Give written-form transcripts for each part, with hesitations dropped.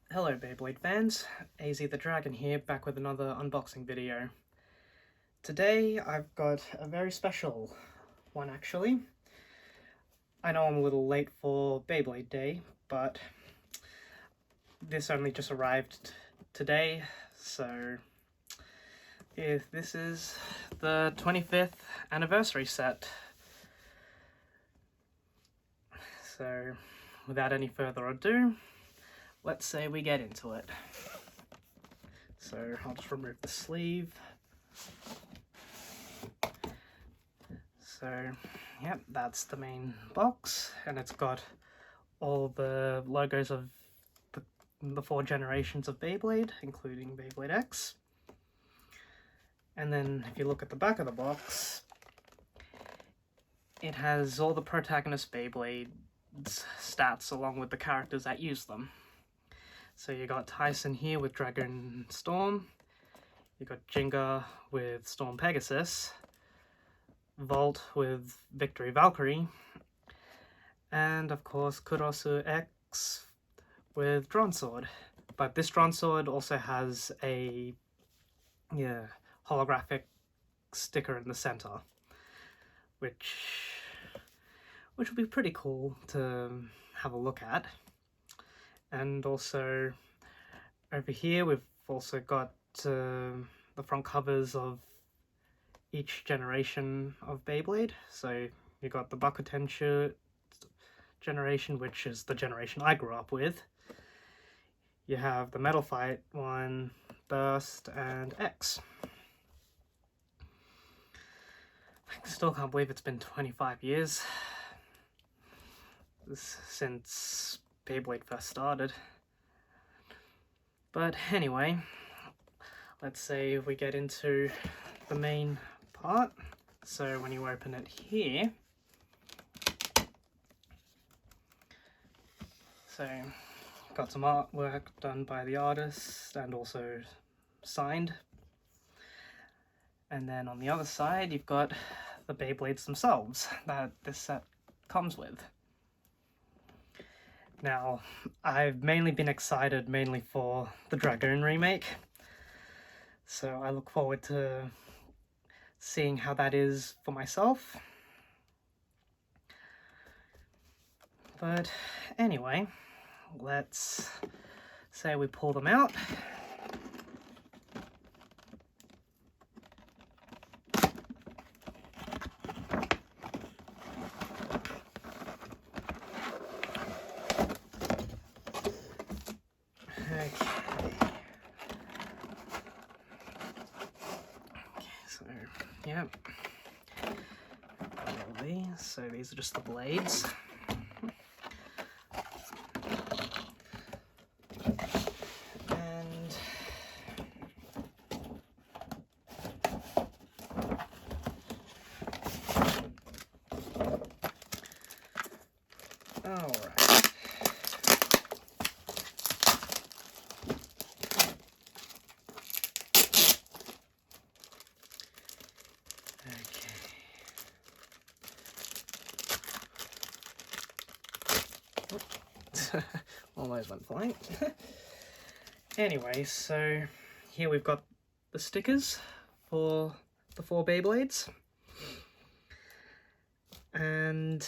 Hello Beyblade fans, AZ the Dragon here, back with another unboxing video. Today I've got a very special one actually. I know I'm a little late for Beyblade Day, but this only just arrived today, so if this is the 25th anniversary set. So without any further ado, let's say we get into it. So I'll just remove the sleeve. So, yep, that's the main box, and it's got all the logos of the 4 generations of Beyblade, including Beyblade X. And then if you look at the back of the box, it has all the protagonist Beyblades stats along with the characters that use them. So you got Tyson here with Dragon Storm, you got Jinga with Storm Pegasus, Volt with Victory Valkyrie, and of course Kurosu X with Drawn Sword. But this Drawn Sword also has a holographic sticker in the center, which will be pretty cool to have a look at. And also over here we've also got the front covers of each generation of Beyblade. So you got the Bakutenshu generation, which is the generation I grew up with. You have the Metal Fight one, Burst, and X. I still can't believe it's been 25 years since Beyblade first started. But anyway, let's say we get into the main part. So when you open it here, so got some artwork done by the artist and also signed. And then on the other side, you've got the Beyblades themselves that this set comes with. Now, I've mainly been excited for the Dragoon remake, so I look forward to seeing how that is for myself. But anyway, let's say we pull them out. Yep. So these are just the blades. And all right. Almost went flying. Anyway, so here we've got the stickers for the 4 Beyblades. And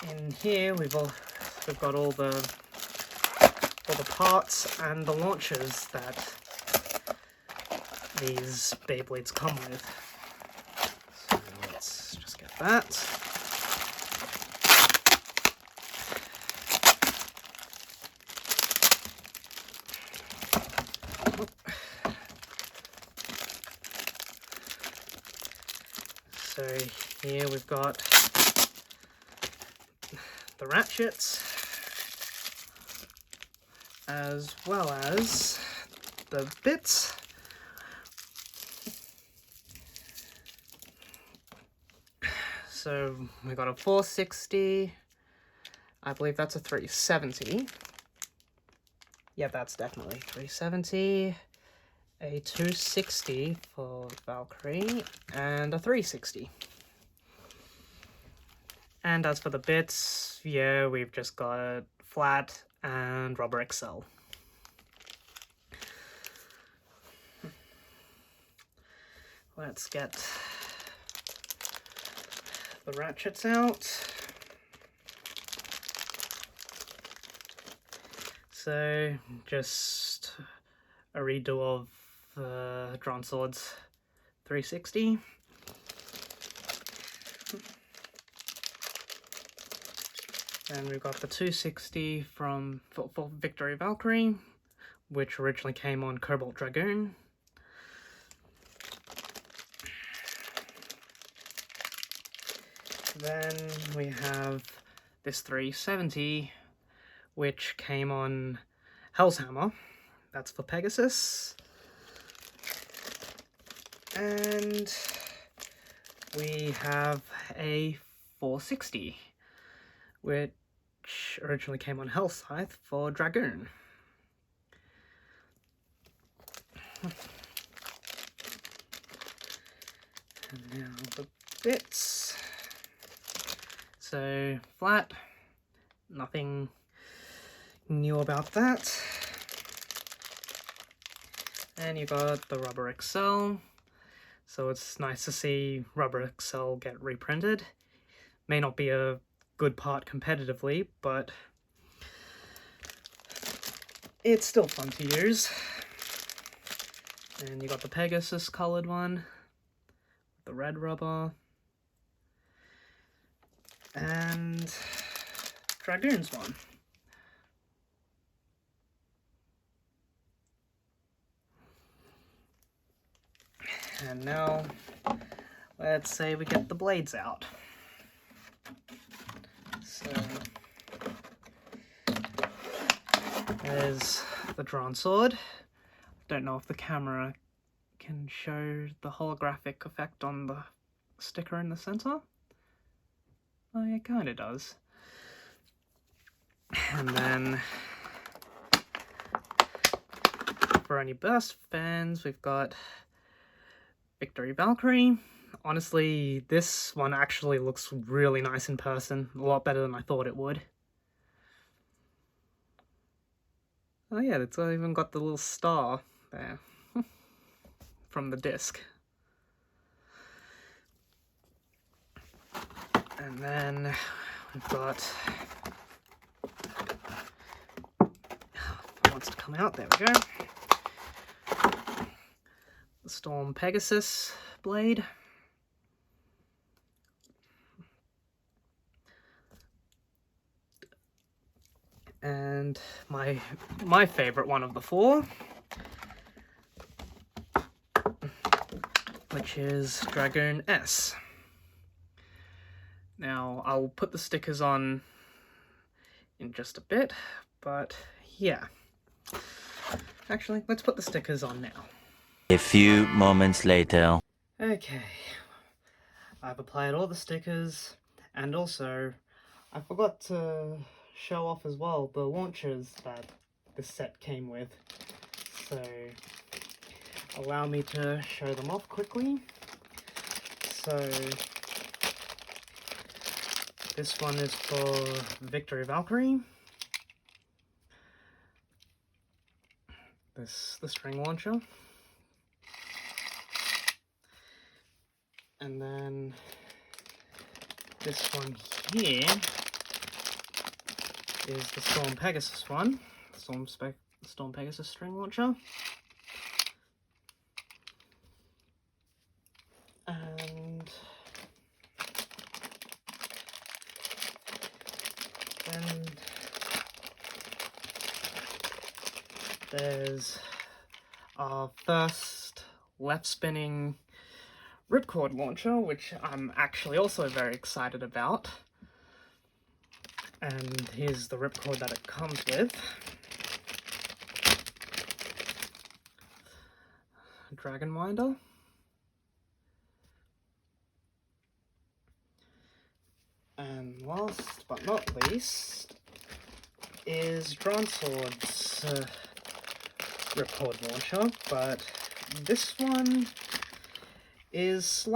in here we've got all the parts and the launchers that these Beyblades come with. So let's just get that. So here we've got the ratchets, as well as the bits. So we got a 460, I believe that's a 370. Yeah, that's definitely 370, a 260 for Valkyrie, and a 360. And as for the bits, yeah, we've just got flat and rubber Excel. Let's get the ratchets out. So, just a redo of Drawn Swords 360. And we've got the 260 for Victory Valkyrie, which originally came on Cobalt Dragoon. Then we have this 370, which came on Hellshammer. That's for Pegasus. And we have a 460, which originally came on Hellscythe for Dragoon. And now the bits. So, flat, nothing new about that. And you got the rubber Excel. So it's nice to see rubber Excel get reprinted. May not be a good part competitively, but it's still fun to use. And you got the Pegasus colored one, the red rubber, and Dragoon's one. And now, let's say we get the blades out. So, there's the Drawn Sword. Don't know if the camera can show the holographic effect on the sticker in the center. Oh, yeah, it kind of does. And then, for any Burst fans, we've got Victory Valkyrie. Honestly, this one actually looks really nice in person. A lot better than I thought it would. Oh yeah, it's even got the little star there from the disc. And then we've got... It wants to come out, there we go. The Storm Pegasus blade. And my favorite one of the four, which is Dragoon S. Now, I'll put the stickers on in just a bit, but yeah. Actually, let's put the stickers on now. A few moments later. Okay, I've applied all the stickers, and also, I forgot to show off as well the launchers that this set came with. So, allow me to show them off quickly. So, this one is for Victory Valkyrie. The string launcher. And then this one here is the Storm Pegasus one. Storm Pegasus string launcher. And then there's our first left spinning ripcord launcher, which I'm actually also very excited about. And here's the ripcord that it comes with. Dragon Winder. And last but not least is Drawn Swords ripcord launcher, but this one is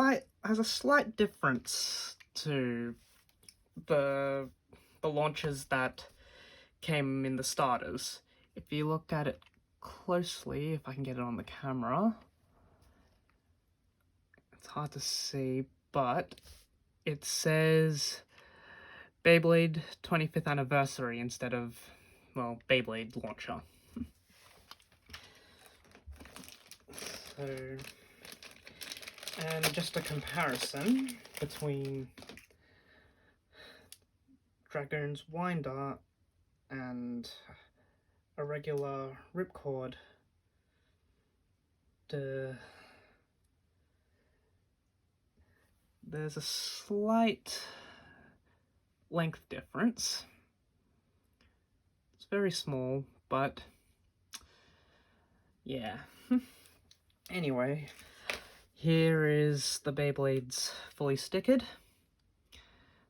has a slight difference to the launchers that came in the starters. If you look at it closely, if I can get it on the camera, it's hard to see, but it says Beyblade 25th anniversary instead of, well, Beyblade launcher. So, and just a comparison between Dragoon's Winder and a regular Ripcord. There's a slight length difference. It's very small, but yeah. Anyway, here is the Beyblades fully stickered.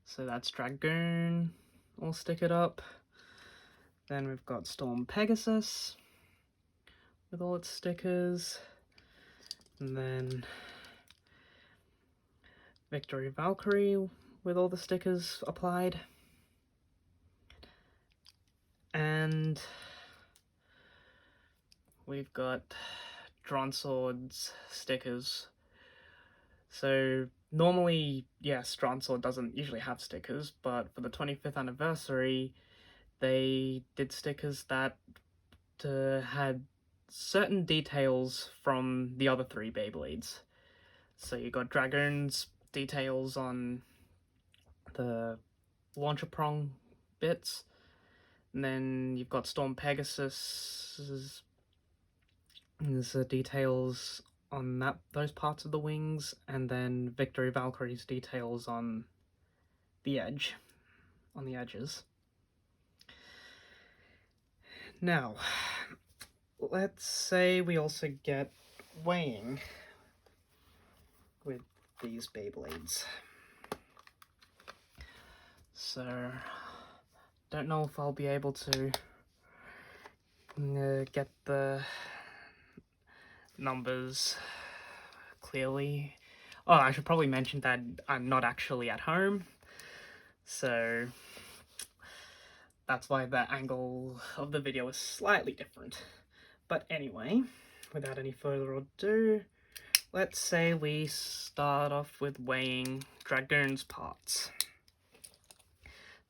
So that's Dragoon all stickered up. Then we've got Storm Pegasus with all its stickers. And then Victory Valkyrie with all the stickers applied. And we've got Drawn Swords stickers. So normally, yes, Drawn Sword doesn't usually have stickers, but for the 25th anniversary, they did stickers that had certain details from the other three Beyblades. So you got Dragoon's details on the launcher prong bits, and then you've got Storm Pegasus's there's details on those parts of the wings, and then Victory Valkyrie's details on the edges. Now, let's say we also get weighing with these Beyblades. So, don't know if I'll be able to get the numbers clearly. Oh, I should probably mention that I'm not actually at home, so that's why the angle of the video is slightly different. But anyway, without any further ado, let's say we start off with weighing Dragoon's parts.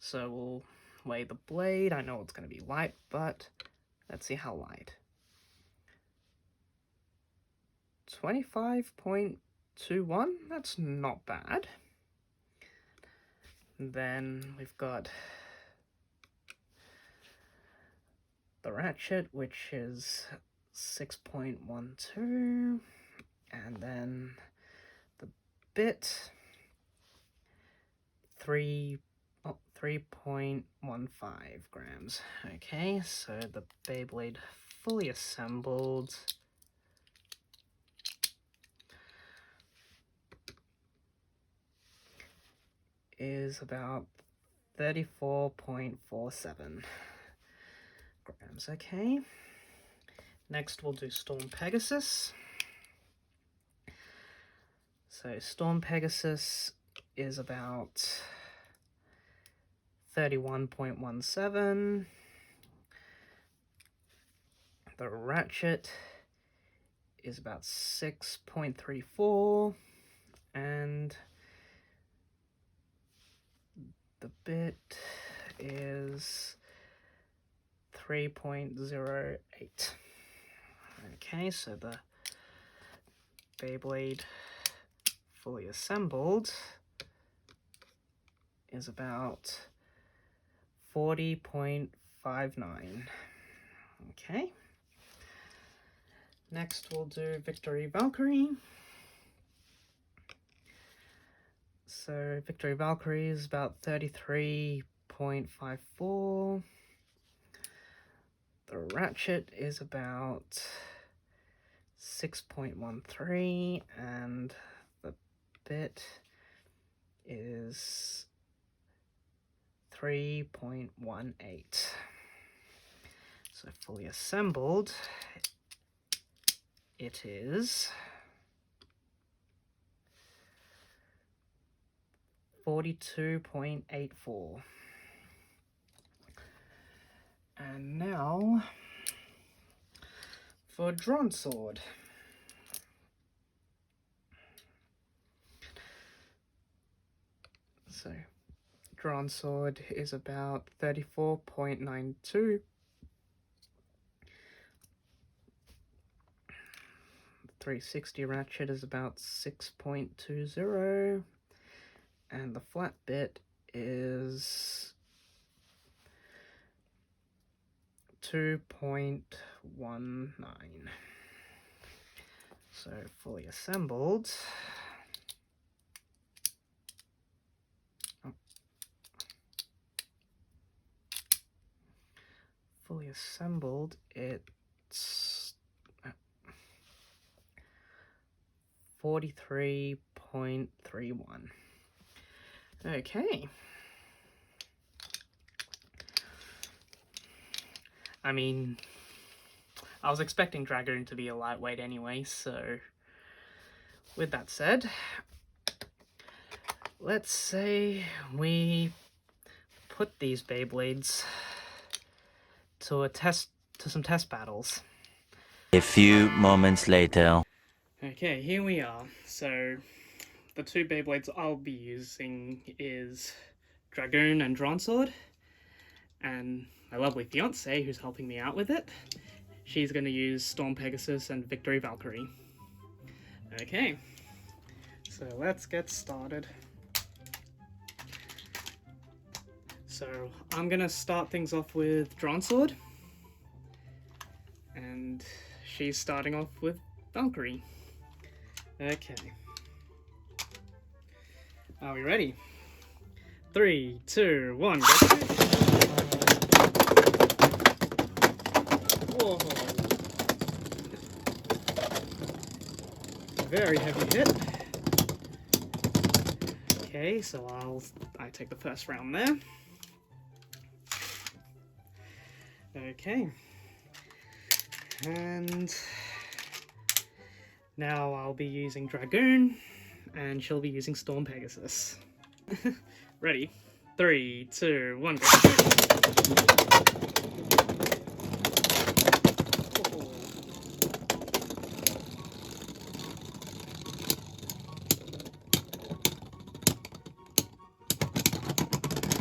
So we'll weigh the blade. I know it's going to be light, but let's see how light. 25.21, that's not bad. And then we've got the ratchet, which is 6.12, and then the bit 3.15 grams. Okay, so the Beyblade fully assembled is about 34.47 grams. Okay, next we'll do Storm Pegasus. So Storm Pegasus is about 31.17. The ratchet is about 6.34, and the bit is 3.08. Okay, so the Beyblade fully assembled is about 40.59. Okay. Next we'll do Victory Valkyrie. So Victory Valkyrie is about 33.54. The ratchet is about 6.13, and the bit is 3.18. So fully assembled, it is 42.84. And now for Drawn Sword. So, Drawn Sword is about 34.92. The 360 ratchet is about 6.20. And the flat bit is 2.19. So fully assembled. Fully assembled, it's 43.31. Okay. I mean, I was expecting Dragoon to be a lightweight anyway, so with that said, let's say we put these Beyblades to some test battles. A few moments later. Okay, here we are. So the two Beyblades I'll be using is Dragoon and Drawn Sword, and my lovely fiance who's helping me out with it, she's going to use Storm Pegasus and Victory Valkyrie. Okay, so let's get started. So I'm going to start things off with Drawn Sword, and she's starting off with Valkyrie. Okay. Are we ready? 3, 2, 1, go! Whoa! Very heavy hit. Okay, so I take the first round there. Okay. And now I'll be using Dragoon, and she'll be using Storm Pegasus. Ready? 3, 2, 1, go!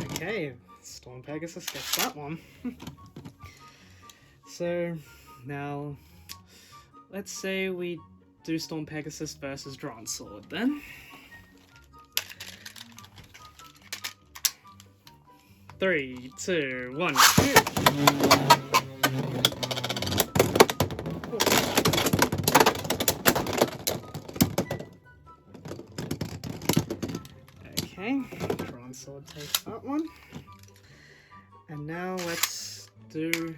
Okay, Storm Pegasus gets that one. So, now, let's say we do Storm Pegasus versus Drawn Sword then. 3, 2, 1, shoot! Okay, Drawn Sword takes that one. And now let's do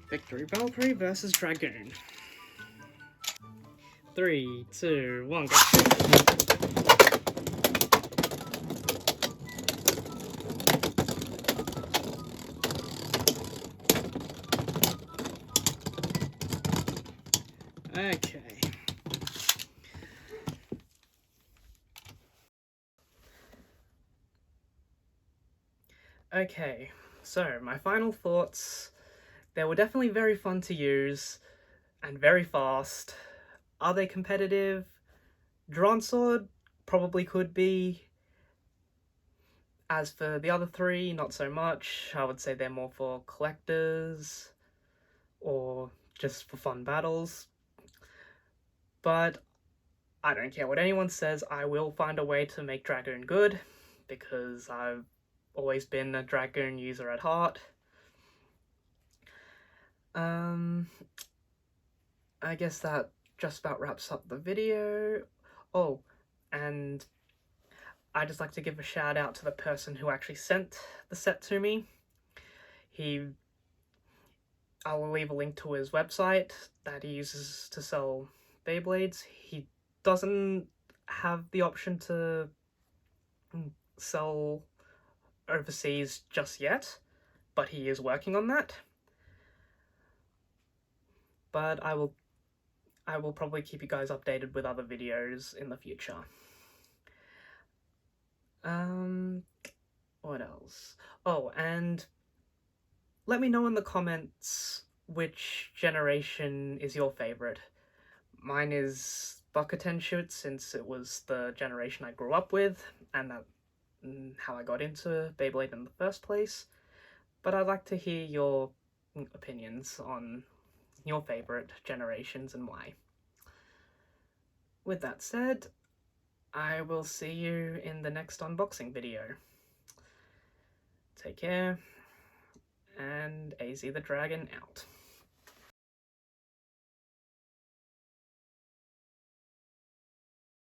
Victory Valkyrie versus Dragoon. 3, 2, 1, go! Okay. Okay, so my final thoughts. They were definitely very fun to use and very fast. Are they competitive? Drawn Sword probably could be. As for the other three, not so much. I would say they're more for collectors or just for fun battles. But I don't care what anyone says, I will find a way to make Dragoon good, because I've always been a Dragoon user at heart. I guess that just about wraps up the video. Oh, and I'd just like to give a shout out to the person who actually sent the set to me. I will leave a link to his website that he uses to sell Beyblades. He doesn't have the option to sell overseas just yet, but he is working on that. But I will probably keep you guys updated with other videos in the future. What else? Oh, and let me know in the comments which generation is your favorite. Mine is Bucketenshut, since it was the generation I grew up with, and that how I got into Beyblade in the first place. But I'd like to hear your opinions on your favorite generations and why. With that said, I will see you in the next unboxing video. Take care, and AZ the Dragon out.